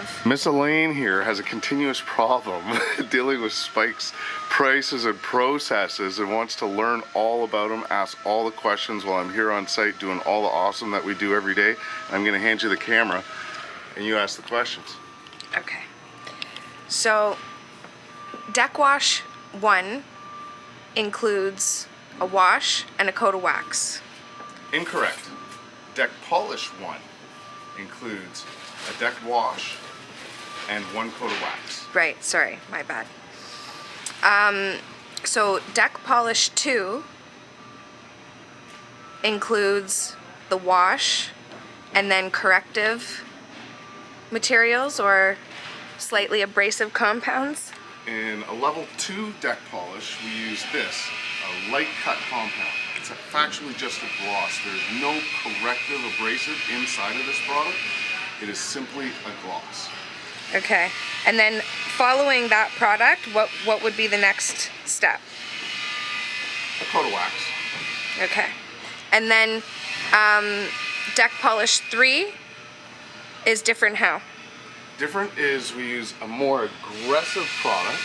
have? Miss Elaine here has a continuous problem dealing with Spike's prices and processes and wants to learn all about them, ask all the questions while I'm here on site doing all the awesome that we do every day. I'm going to hand you the camera and you ask the questions. Okay. So, deck wash 1 includes a wash and a coat of wax. Incorrect. Deck polish 1 includes a deck wash and 1 coat of wax. Right, sorry, my bad. So deck polish 2 includes the wash and then corrective materials or slightly abrasive compounds. In a level 2 deck polish, we use this, a light cut compound. It's factually just a gloss. There's no corrective abrasive inside of this product. It is simply a gloss. Okay, and then following that product, what would be the next step? A coat of wax. Okay, and then deck polish 3 is different how? Different is we use a more aggressive product.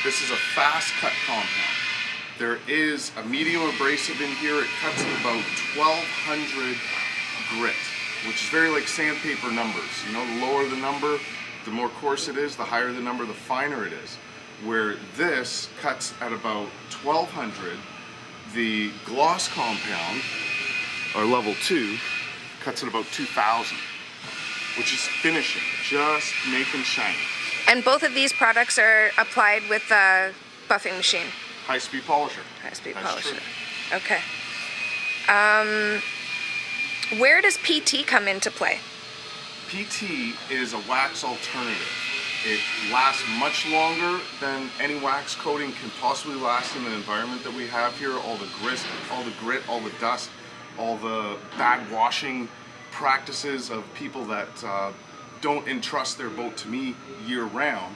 This is a fast cut compound. There is a medium abrasive in here. It cuts at about 1200 grit, which is very like sandpaper numbers. You know, the lower the number, the more coarse it is, the higher the number, the finer it is. Where this cuts at about 1200, the gloss compound, or level 2, cuts at about 2000, which is finishing, just making shiny. And both of these products are applied with a buffing machine. High-speed polisher. High-speed That's polisher. true. Okay. Where does PT come into play? PT is a wax alternative. It lasts much longer than any wax coating can possibly last in the environment that we have here. All the grit, all the dust, all the bad washing practices of people that don't entrust their boat to me year-round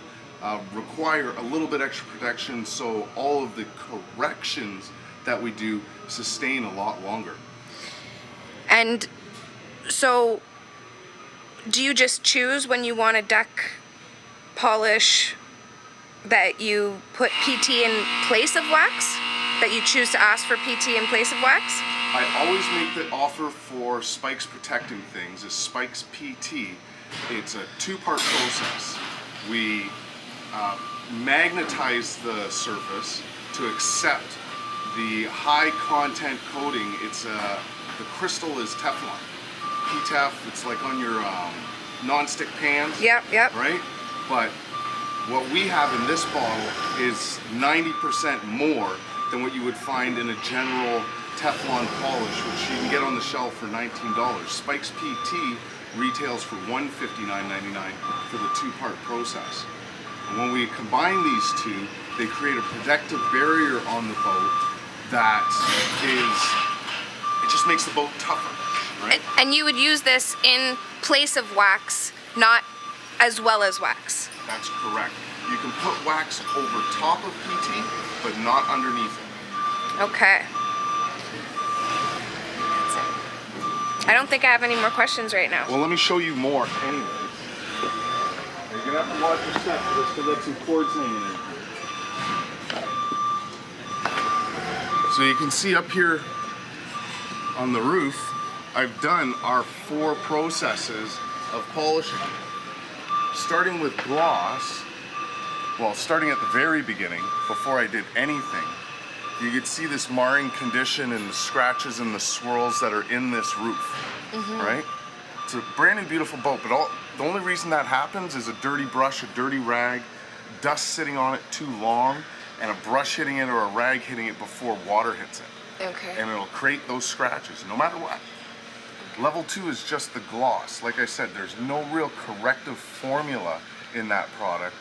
require a little bit extra protection, so all of the corrections that we do sustain a lot longer. And so, do you just choose when you want a deck polish that you put PT in place of wax? That you choose to ask for PT in place of wax? I always make the offer for Spike's Protecting Things is Spike's PT. It's a 2-part process. We magnetize the surface to accept the high content coating. It's the crystal is Teflon. PTEF, it's like on your non-stick pans. Yep. Right? But what we have in this bottle is 90% more than what you would find in a general Teflon polish, which you can get on the shelf for $19. Spike's PT retails for $159.99 for the 2-part process. And when we combine these two, they create a protective barrier on the boat that it just makes the boat tougher, right? And you would use this in place of wax, not as well as wax. That's correct. You can put wax over top of PT, but not underneath it. Okay. That's it. I don't think I have any more questions right now. Well, let me show you more anyways. You're gonna have to watch your step for this because that's some cords hanging in here. So you can see up here on the roof, I've done our 4 processes of polishing. Starting with gloss, well, starting at the very beginning, before I did anything, you could see this marring condition and the scratches and the swirls that are in this roof, right? It's a brand new beautiful boat, but the only reason that happens is a dirty brush, a dirty rag, dust sitting on it too long, and a brush hitting it or a rag hitting it before water hits it. Okay. And it'll create those scratches, no matter what. Level 2 is just the gloss. Like I said, there's no real corrective formula in that product,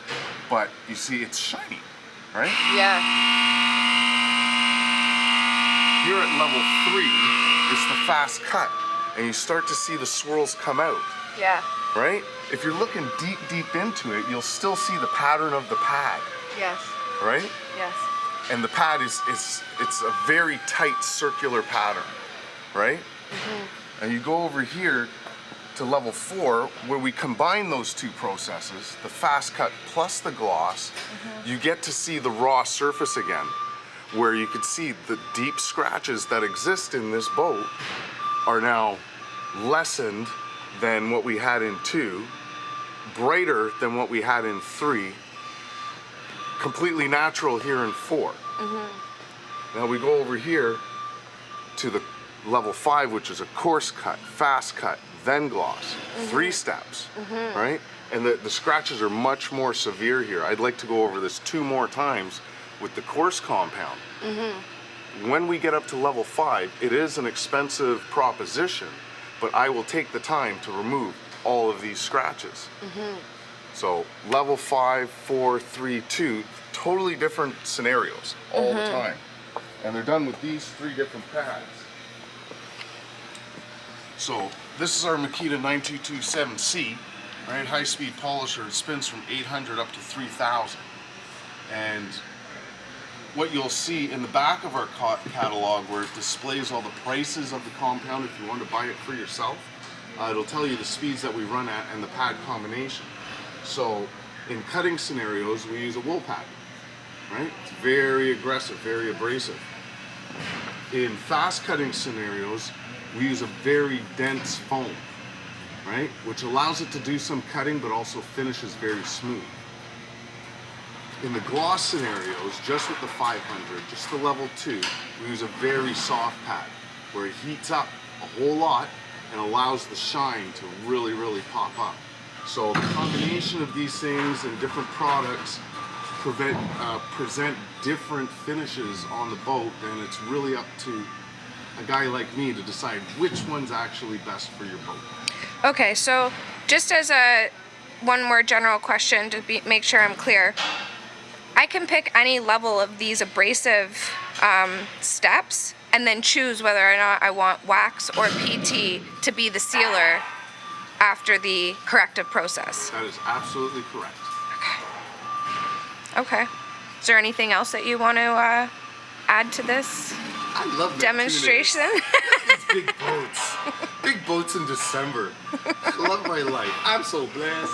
but you see it's shiny, right? Yeah. Here at level 3, it's the fast cut, and you start to see the swirls come out, Yeah. right? If you're looking deep into it, you'll still see the pattern of the pad, Yes. right? Yes. And the pad it's a very tight circular pattern, right? And you go over here to to level 4, where we combine those two processes, the fast cut plus the gloss, you get to see the raw surface again, where you can see the deep scratches that exist in this boat are now lessened than what we had in 2, brighter than what we had in 3, completely natural here in 4. Now we go over here to the level 5, which is a coarse cut, fast cut, then gloss. 3 steps, right? And the scratches are much more severe here. I'd like to go over this 2 more times with the coarse compound. When we get up to level 5, it is an expensive proposition, but I will take the time to remove all of these scratches. So level 5, 4, 3, 2, totally different scenarios all the time. And they're done with these 3 different pads. So this is our Makita 9227C, right? High-speed polisher. It spins from 800 up to 3,000. And what you'll see in the back of our catalog, where it displays all the prices of the compound if you want to buy it for yourself, it'll tell you the speeds that we run at and the pad combination. So in cutting scenarios, we use a wool pad, right? It's very aggressive, very abrasive. In fast cutting scenarios, we use a very dense foam, right? Which allows it to do some cutting, but also finishes very smooth. In the gloss scenarios, just with the 500, just the level 2, we use a very soft pad, where it heats up a whole lot and allows the shine to really, really pop up. So the combination of these things and different products present different finishes on the boat, and it's really up to a guy like me to decide which one's actually best for your boat. Okay, so just as one more general question to make sure I'm clear, I can pick any level of these abrasive steps and then choose whether or not I want wax or PT to be the sealer after the corrective process. That is absolutely correct. Okay. Is there anything else that you want to add to this I love demonstration? These big boats. Big boats in December. I love my life. I'm so blessed.